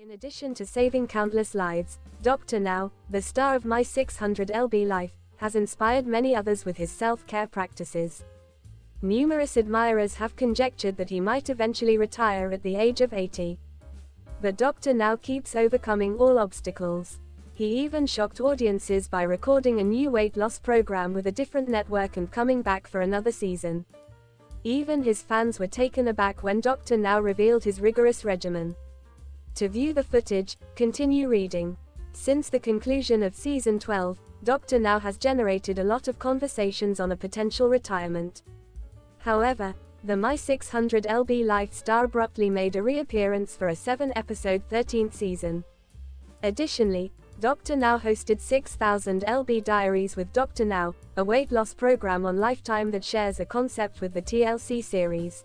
In addition to saving countless lives, Dr. Now, the star of My 600lb Life, has inspired many others with his self-care practices. Numerous admirers have conjectured that he might eventually retire at the age of 80. But Dr. Now keeps overcoming all obstacles. He even shocked audiences by recording a new weight loss program with a different network and coming back for another season. Even his fans were taken aback when Dr. Now revealed his rigorous regimen. To view the footage, continue reading. Since the conclusion of Season 12, Dr. Now has generated a lot of conversations on a potential retirement. However, the My 600lb Life star abruptly made a reappearance for a 7-episode 13th season. Additionally, Dr. Now hosted 6000lb Diaries with Dr. Now, a weight loss program on Lifetime that shares a concept with the TLC series.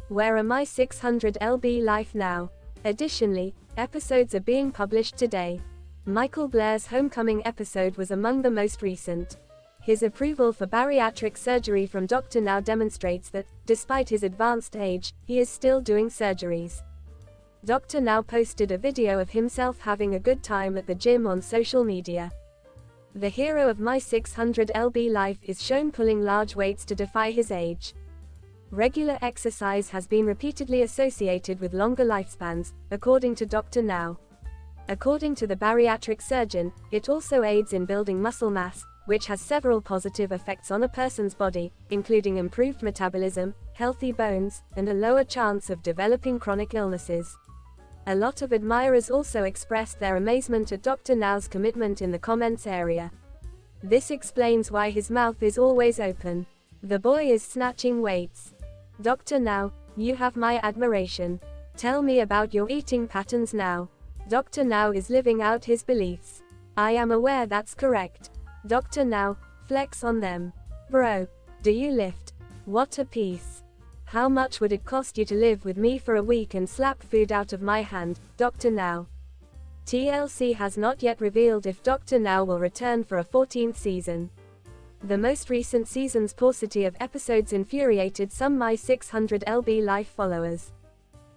Where are My 600lb Life now? Additionally, episodes are being published today. Michael Blair's Homecoming episode was among the most recent. His approval for bariatric surgery from Dr. Now demonstrates that, despite his advanced age, he is still doing surgeries. Dr. Now posted a video of himself having a good time at the gym on social media. The hero of My 600lb Life is shown pulling large weights to defy his age. Regular exercise has been repeatedly associated with longer lifespans, according to Dr. Now. According to the bariatric surgeon, it also aids in building muscle mass, which has several positive effects on a person's body, including improved metabolism, healthy bones, and a lower chance of developing chronic illnesses. A lot of admirers also expressed their amazement at Dr. Now's commitment in the comments area. This explains why his mouth is always open. The boy is snatching weights. Dr. Now, you have my admiration. Tell me about your eating patterns now. Dr. Now is living out his beliefs. I am aware that's correct. Dr. Now, flex on them. Bro, do you lift? What a piece. How much would it cost you to live with me for a week and slap food out of my hand, Dr. Now? TLC has not yet revealed if Dr. Now will return for a 14th season. The most recent season's paucity of episodes infuriated some My 600lb Life followers.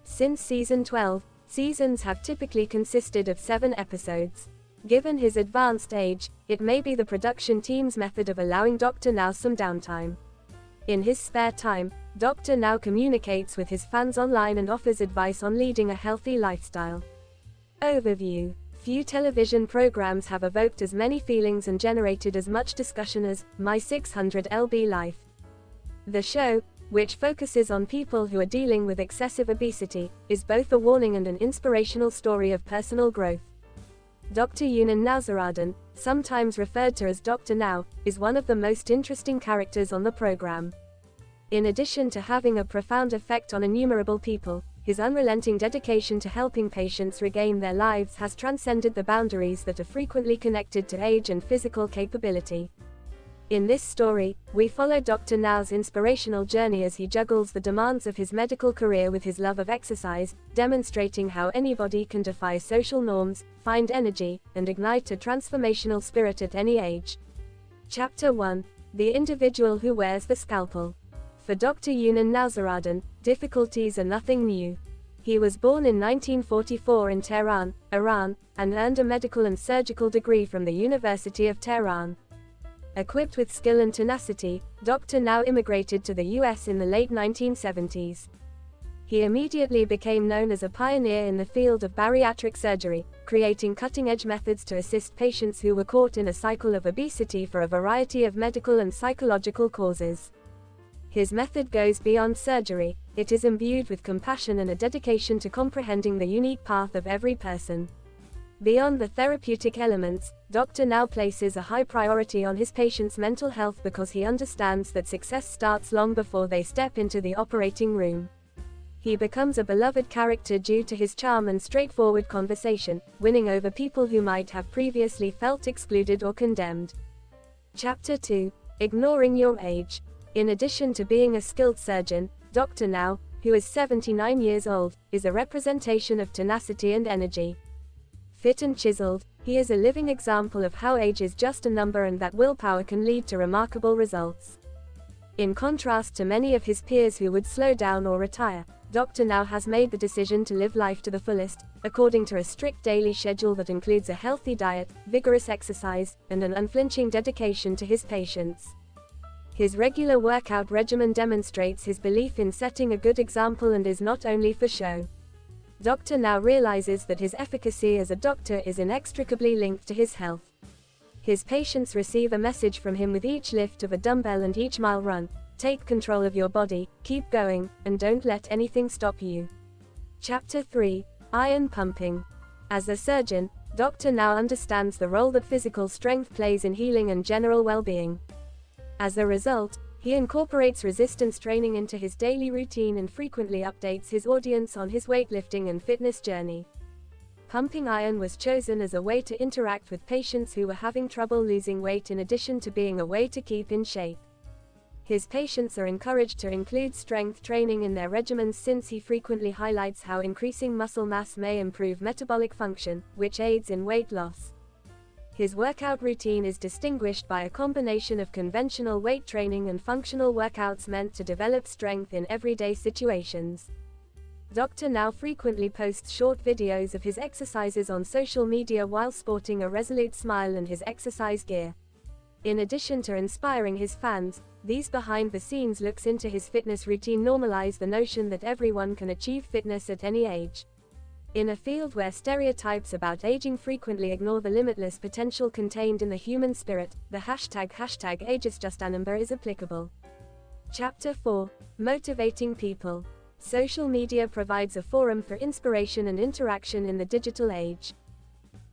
Since Season 12, seasons have typically consisted of 7 episodes. Given his advanced age, it may be the production team's method of allowing Dr. Now some downtime. In his spare time, Dr. Now communicates with his fans online and offers advice on leading a healthy lifestyle. Overview. Few television programs have evoked as many feelings and generated as much discussion as My 600lb Life. The show, which focuses on people who are dealing with excessive obesity, is both a warning and an inspirational story of personal growth. Dr. Yunan Nausaradan, sometimes referred to as Dr. Now, is one of the most interesting characters on the program. In addition to having a profound effect on innumerable people, his unrelenting dedication to helping patients regain their lives has transcended the boundaries that are frequently connected to age and physical capability. In this story, we follow Dr. Now's inspirational journey as he juggles the demands of his medical career with his love of exercise, demonstrating how anybody can defy social norms, find energy, and ignite a transformational spirit at any age. Chapter 1. The Individual Who Wears the Scalpel. For Dr. Yunan Nausaradan, difficulties are nothing new. He was born in 1944 in Tehran, Iran, and earned a medical and surgical degree from the University of Tehran. Equipped with skill and tenacity, Dr. Now immigrated to the US in the late 1970s. He immediately became known as a pioneer in the field of bariatric surgery, creating cutting-edge methods to assist patients who were caught in a cycle of obesity for a variety of medical and psychological causes. His method goes beyond surgery. It is imbued with compassion and a dedication to comprehending the unique path of every person. Beyond the therapeutic elements, Dr. Now places a high priority on his patients' mental health because he understands that success starts long before they step into the operating room. He becomes a beloved character due to his charm and straightforward conversation, winning over people who might have previously felt excluded or condemned. Chapter 2. Ignoring Your Age. In addition to being a skilled surgeon, Dr. Now, who is 79 years old, is a representation of tenacity and energy. Fit and chiseled, he is a living example of how age is just a number and that willpower can lead to remarkable results. In contrast to many of his peers who would slow down or retire, Dr. Now has made the decision to live life to the fullest, according to a strict daily schedule that includes a healthy diet, vigorous exercise, and an unflinching dedication to his patients. His regular workout regimen demonstrates his belief in setting a good example and is not only for show. Dr. Now realizes that his efficacy as a doctor is inextricably linked to his health. His patients receive a message from him with each lift of a dumbbell and each mile run: take control of your body, keep going, and don't let anything stop you. Chapter 3. Iron pumping. As a surgeon, Dr. Now understands the role that physical strength plays in healing and general well-being. As a result, he incorporates resistance training into his daily routine and frequently updates his audience on his weightlifting and fitness journey. Pumping iron was chosen as a way to interact with patients who were having trouble losing weight in addition to being a way to keep in shape. His patients are encouraged to include strength training in their regimens since he frequently highlights how increasing muscle mass may improve metabolic function, which aids in weight loss. His workout routine is distinguished by a combination of conventional weight training and functional workouts meant to develop strength in everyday situations. Dr. Now frequently posts short videos of his exercises on social media while sporting a resolute smile and his exercise gear. In addition to inspiring his fans, these behind-the-scenes looks into his fitness routine normalize the notion that everyone can achieve fitness at any age. In a field where stereotypes about aging frequently ignore the limitless potential contained in the human spirit, the hashtag #AgeIsJustAnumber is applicable. Chapter 4. Motivating people. Social media provides a forum for inspiration and interaction in the digital age.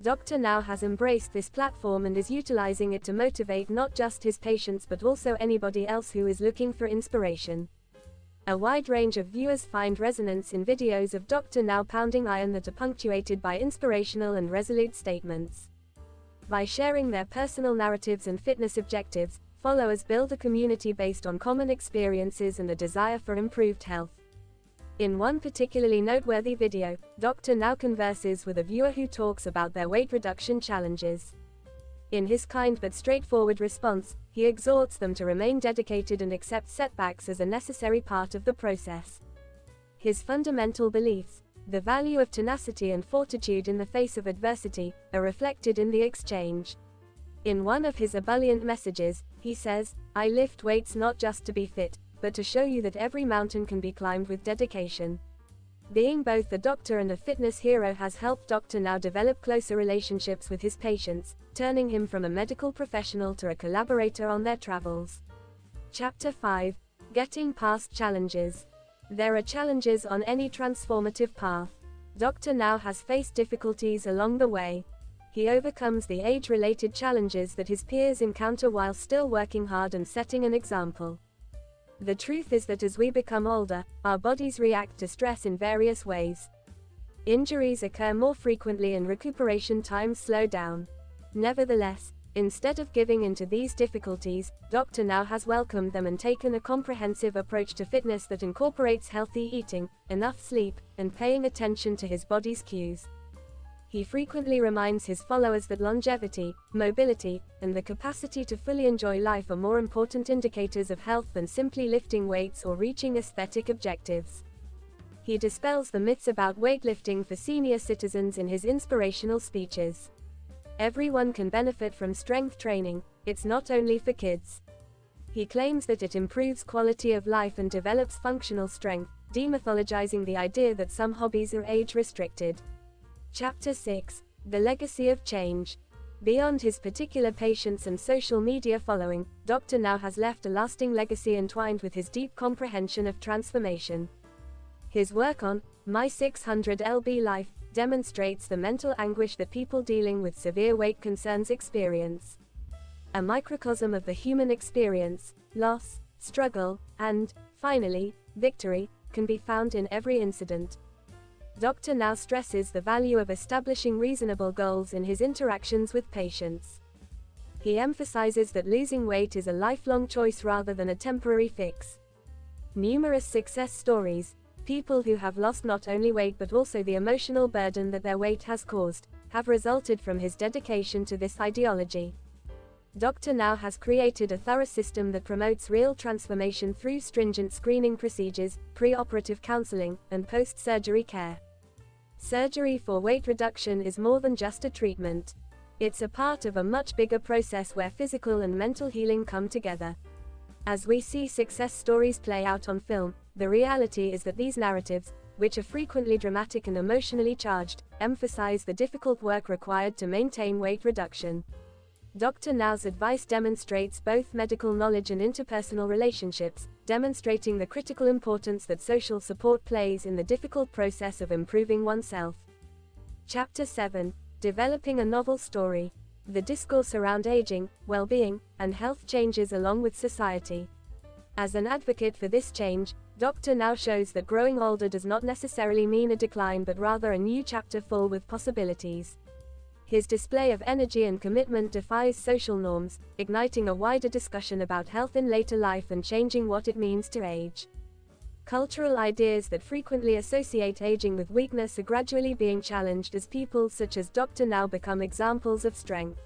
Dr. Now has embraced this platform and is utilizing it to motivate not just his patients but also anybody else who is looking for inspiration. A wide range of viewers find resonance in videos of Dr. Now pounding iron that are punctuated by inspirational and resolute statements. By sharing their personal narratives and fitness objectives, followers build a community based on common experiences and a desire for improved health. In one particularly noteworthy video, Dr. Now converses with a viewer who talks about their weight reduction challenges. In his kind but straightforward response, he exhorts them to remain dedicated and accept setbacks as a necessary part of the process. His fundamental beliefs, the value of tenacity and fortitude in the face of adversity, are reflected in the exchange. In one of his ebullient messages, he says, "I lift weights not just to be fit, but to show you that every mountain can be climbed with dedication." Being both a doctor and a fitness hero has helped Dr. Now develop closer relationships with his patients, turning him from a medical professional to a collaborator on their travels. Chapter 5. Getting past challenges. There are challenges on any transformative path. Dr. Now has faced difficulties along the way. He overcomes the age-related challenges that his peers encounter while still working hard and setting an example. The truth is that as we become older, our bodies react to stress in various ways. Injuries occur more frequently and recuperation times slow down. Nevertheless, instead of giving in to these difficulties, Dr. Now has welcomed them and taken a comprehensive approach to fitness that incorporates healthy eating, enough sleep, and paying attention to his body's cues. He frequently reminds his followers that longevity, mobility, and the capacity to fully enjoy life are more important indicators of health than simply lifting weights or reaching aesthetic objectives. He dispels the myths about weightlifting for senior citizens in his inspirational speeches. Everyone can benefit from strength training, it's not only for kids. He claims that it improves quality of life and develops functional strength, demythologizing the idea that some hobbies are age-restricted. Chapter 6. The Legacy of Change. Beyond his particular patients and social media following, Dr. Now has left a lasting legacy entwined with his deep comprehension of transformation. His work on My 600 lb Life demonstrates the mental anguish that people dealing with severe weight concerns experience. A microcosm of the human experience, loss, struggle, and, finally, victory, can be found in every incident. Dr. Now stresses the value of establishing reasonable goals in his interactions with patients. He emphasizes that losing weight is a lifelong choice rather than a temporary fix. Numerous success stories, people who have lost not only weight but also the emotional burden that their weight has caused, have resulted from his dedication to this ideology. Dr. Now has created a thorough system that promotes real transformation through stringent screening procedures, pre-operative counseling, and post-surgery care. Surgery for weight reduction is more than just a treatment. It's a part of a much bigger process where physical and mental healing come together. As we see success stories play out on film, the reality is that these narratives, which are frequently dramatic and emotionally charged, emphasize the difficult work required to maintain weight reduction. Dr. Now's advice demonstrates both medical knowledge and interpersonal relationships, demonstrating the critical importance that social support plays in the difficult process of improving oneself. Chapter 7. Developing a novel story. The discourse around aging, well-being, and health changes along with society. As an advocate for this change, Dr. Now shows that growing older does not necessarily mean a decline but rather a new chapter full with possibilities. His display of energy and commitment defies social norms, igniting a wider discussion about health in later life and changing what it means to age. Cultural ideas that frequently associate aging with weakness are gradually being challenged as people such as Dr. Now become examples of strength.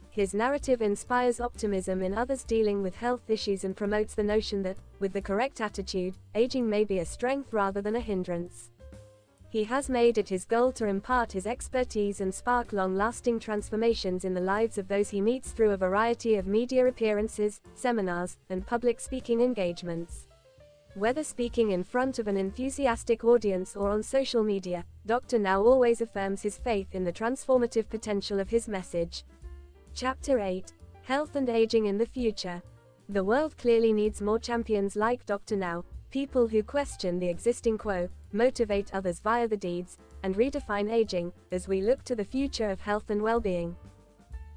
His narrative inspires optimism in others dealing with health issues and promotes the notion that, with the correct attitude, aging may be a strength rather than a hindrance. He has made it his goal to impart his expertise and spark long-lasting transformations in the lives of those he meets through a variety of media appearances, seminars, and public speaking engagements. Whether speaking in front of an enthusiastic audience or on social media, Dr. Now always affirms his faith in the transformative potential of his message. Chapter 8. Health and Aging in the Future. The world clearly needs more champions like Dr. Now, people who question the existing quo, motivate others via the deeds, and redefine aging, as we look to the future of health and well-being.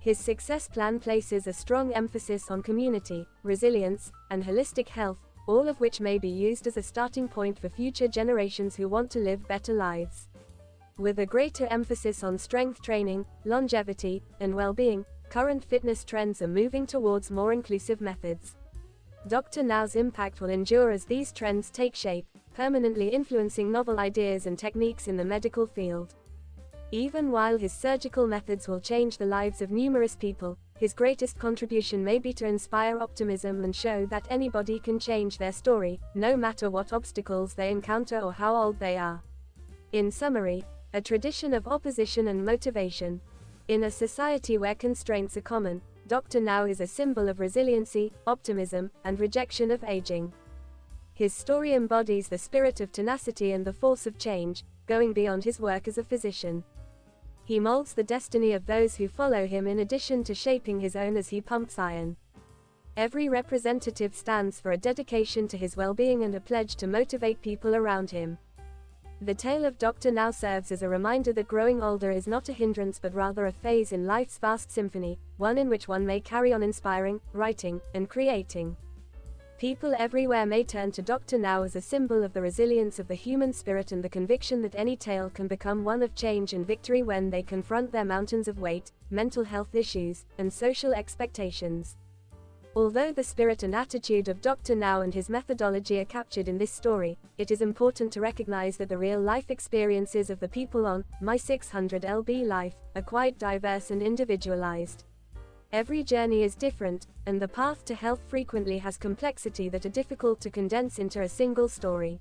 His success plan places a strong emphasis on community, resilience, and holistic health, all of which may be used as a starting point for future generations who want to live better lives. With a greater emphasis on strength training, longevity, and well-being, current fitness trends are moving towards more inclusive methods. Dr. Now's impact will endure as these trends take shape, permanently influencing novel ideas and techniques in the medical field. Even while his surgical methods will change the lives of numerous people, his greatest contribution may be to inspire optimism and show that anybody can change their story, no matter what obstacles they encounter or how old they are. In summary, a tradition of opposition and motivation. In a society where constraints are common, Dr. Now is a symbol of resiliency, optimism, and rejection of aging. His story embodies the spirit of tenacity and the force of change, going beyond his work as a physician. He molds the destiny of those who follow him in addition to shaping his own as he pumps iron. Every representative stands for a dedication to his well-being and a pledge to motivate people around him. The tale of Dr. Now serves as a reminder that growing older is not a hindrance but rather a phase in life's vast symphony, one in which one may carry on inspiring, writing, and creating. People everywhere may turn to Dr. Now as a symbol of the resilience of the human spirit and the conviction that any tale can become one of change and victory when they confront their mountains of weight, mental health issues, and social expectations. Although the spirit and attitude of Dr. Now and his methodology are captured in this story, it is important to recognize that the real-life experiences of the people on My 600 lb Life are quite diverse and individualized. Every journey is different, and the path to health frequently has complexity that are difficult to condense into a single story.